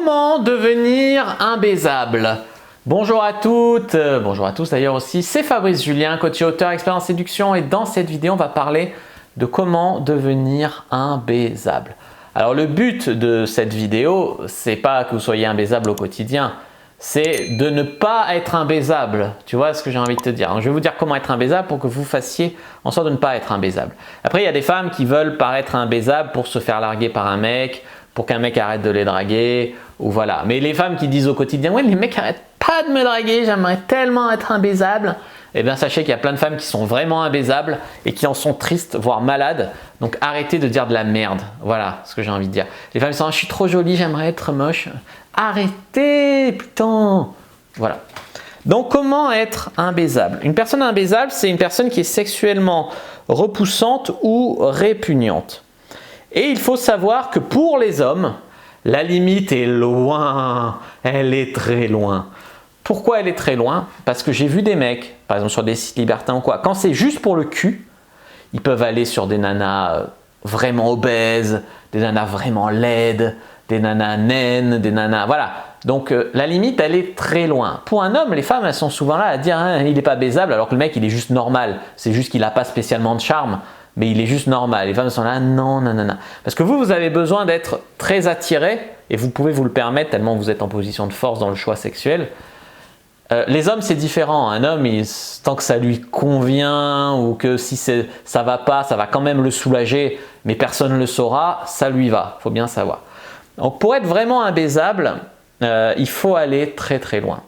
Comment devenir imbaisable? Bonjour à toutes, bonjour à tous d'ailleurs aussi, c'est Fabrice Julien, coach et auteur expert en séduction, et dans cette vidéo on va parler de comment devenir imbaisable. Alors le but de cette vidéo, c'est pas que vous soyez imbaisable au quotidien, c'est de ne pas être imbaisable. Tu vois ce que j'ai envie de te dire. Donc, je vais vous dire comment être imbaisable pour que vous fassiez en sorte de ne pas être imbaisable. Après, il y a des femmes qui veulent paraître imbaisables pour se faire larguer par un mec, pour qu'un mec arrête de les draguer, ou voilà. Mais les femmes qui disent au quotidien, ouais, les mecs arrêtent pas de me draguer, j'aimerais tellement être imbaisable. Eh bien, sachez qu'il y a plein de femmes qui sont vraiment imbaisables et qui en sont tristes, voire malades. Donc, arrêtez de dire de la merde. Voilà ce que j'ai envie de dire. Les femmes disent, je suis trop jolie, j'aimerais être moche. Arrêtez, putain. Voilà. Donc, comment être imbaisable? Une personne imbaisable, c'est une personne qui est sexuellement repoussante ou répugnante. Et il faut savoir que pour les hommes, la limite est loin. Elle est très loin. Pourquoi elle est très loin? Parce que j'ai vu des mecs, par exemple sur des sites libertins ou quoi, quand c'est juste pour le cul, ils peuvent aller sur des nanas vraiment obèses, des nanas vraiment laides, des nanas naines, des nanas… Voilà. Donc la limite, elle est très loin. Pour un homme, les femmes, elles sont souvent là à dire hein, il n'est pas baisable, alors que le mec, il est juste normal. C'est juste qu'il n'a pas spécialement de charme, mais il est juste normal. Les femmes sont là, non, non, non, non. Parce que vous avez besoin d'être très attiré, et vous pouvez vous le permettre tellement vous êtes en position de force dans le choix sexuel. Les hommes, c'est différent. Un homme, tant que ça lui convient ou que si ça va pas, ça va quand même le soulager, mais personne ne le saura, ça lui va. Il faut bien savoir. Donc, pour être vraiment imbaisable, il faut aller très très loin.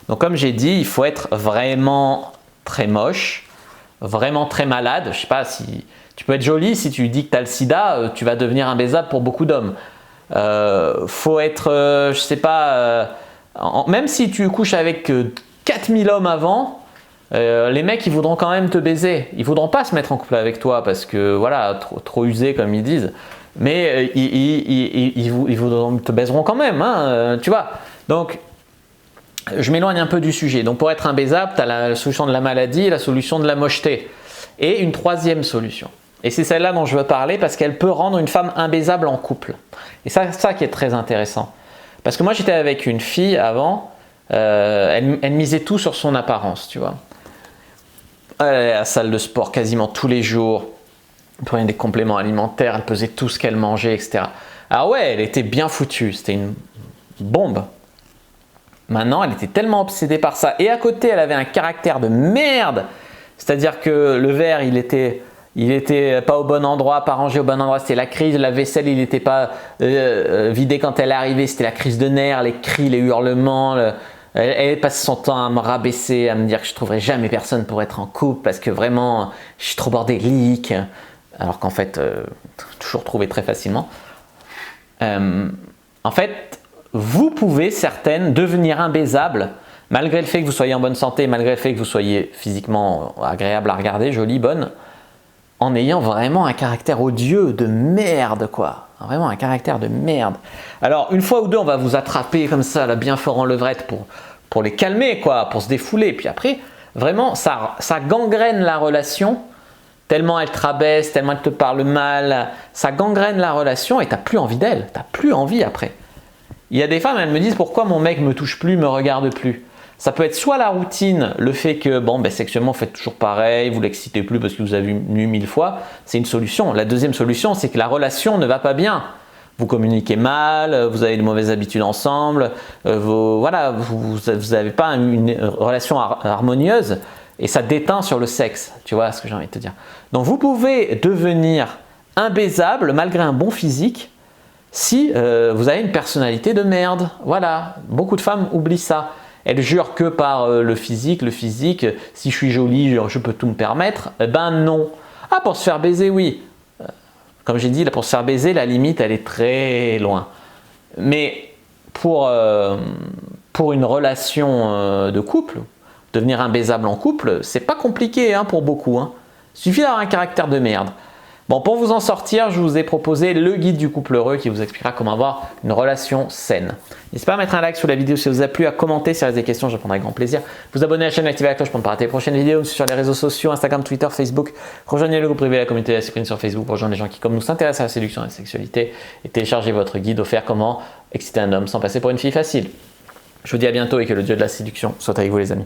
Donc, comme j'ai dit, il faut être vraiment très moche, vraiment très malade. Je sais pas si tu peux être jolie, si tu dis que tu as le sida, tu vas devenir imbaisable pour beaucoup d'hommes. Faut être, je sais pas… même si tu couches avec 4000 hommes avant, les mecs ils voudront quand même te baiser. Ils voudront pas se mettre en couple avec toi parce que voilà, trop usé comme ils disent. Mais ils te baiseront quand même, hein, tu vois. Donc, je m'éloigne un peu du sujet. Donc, pour être imbaisable, tu as la solution de la maladie et la solution de la mocheté. Et une troisième solution. Et c'est celle-là dont je veux parler parce qu'elle peut rendre une femme imbaisable en couple. Et c'est ça qui est très intéressant. Parce que moi, j'étais avec une fille avant, elle misait tout sur son apparence, tu vois. Elle allait à la salle de sport quasiment tous les jours, elle prenait des compléments alimentaires, elle pesait tout ce qu'elle mangeait, etc. Alors ouais, elle était bien foutue, c'était une bombe. Maintenant, elle était tellement obsédée par ça. Et à côté, elle avait un caractère de merde. C'est-à-dire que le verre, il était pas au bon endroit, pas rangé au bon endroit, c'était la crise. La vaisselle, il n'était pas vidé quand elle est arrivée, c'était la crise de nerfs, les cris, les hurlements. Elle passe son temps à me rabaisser, à me dire que je ne trouverai jamais personne pour être en couple parce que vraiment, je suis trop bordélique. Alors qu'en fait, toujours trouvé très facilement. En fait, vous pouvez certaines devenir imbaisables malgré le fait que vous soyez en bonne santé, malgré le fait que vous soyez physiquement agréable à regarder, jolie, bonne, en ayant vraiment un caractère odieux de merde, quoi. Vraiment un caractère de merde. Alors, une fois ou deux, on va vous attraper comme ça, là, bien fort en levrette pour les calmer, quoi, pour se défouler. Puis après, vraiment, ça gangrène la relation, tellement elle te rabaisse, tellement elle te parle mal, ça gangrène la relation et tu n'as plus envie d'elle, tu n'as plus envie après. Il y a des femmes, elles me disent pourquoi mon mec me touche plus, me regarde plus. Ça peut être soit la routine, le fait que bon, sexuellement vous faites toujours pareil, vous l'excitez plus parce que vous avez vu 1000 fois, c'est une solution. La deuxième solution, c'est que la relation ne va pas bien. Vous communiquez mal, vous avez de mauvaises habitudes ensemble, vous n'avez pas une relation harmonieuse et ça déteint sur le sexe. Tu vois ce que j'ai envie de te dire. Donc vous pouvez devenir imbaisable malgré un bon physique si vous avez une personnalité de merde. Voilà, beaucoup de femmes oublient ça. Elles jurent que par le physique, si je suis jolie, je peux tout me permettre. Ben non. Ah, pour se faire baiser, oui. Comme j'ai dit, pour se faire baiser, la limite, elle est très loin. Mais pour une relation de couple, devenir imbaisable en couple, c'est pas compliqué hein, pour beaucoup. Hein. Il suffit d'avoir un caractère de merde. Bon, pour vous en sortir, je vous ai proposé le guide du couple heureux qui vous expliquera comment avoir une relation saine. N'hésitez pas à mettre un like sous la vidéo si ça vous a plu, à commenter si vous avez des questions, je répondrai avec grand plaisir. Vous abonner à la chaîne, activer la cloche pour ne pas rater les prochaines vidéos. Sur les réseaux sociaux, Instagram, Twitter, Facebook. Rejoignez le groupe privé, la communauté de la Cyprine sur Facebook pour rejoindre les gens qui, comme nous, s'intéressent à la séduction et à la sexualité. Et téléchargez votre guide offert comment exciter un homme sans passer pour une fille facile. Je vous dis à bientôt et que le dieu de la séduction soit avec vous les amis.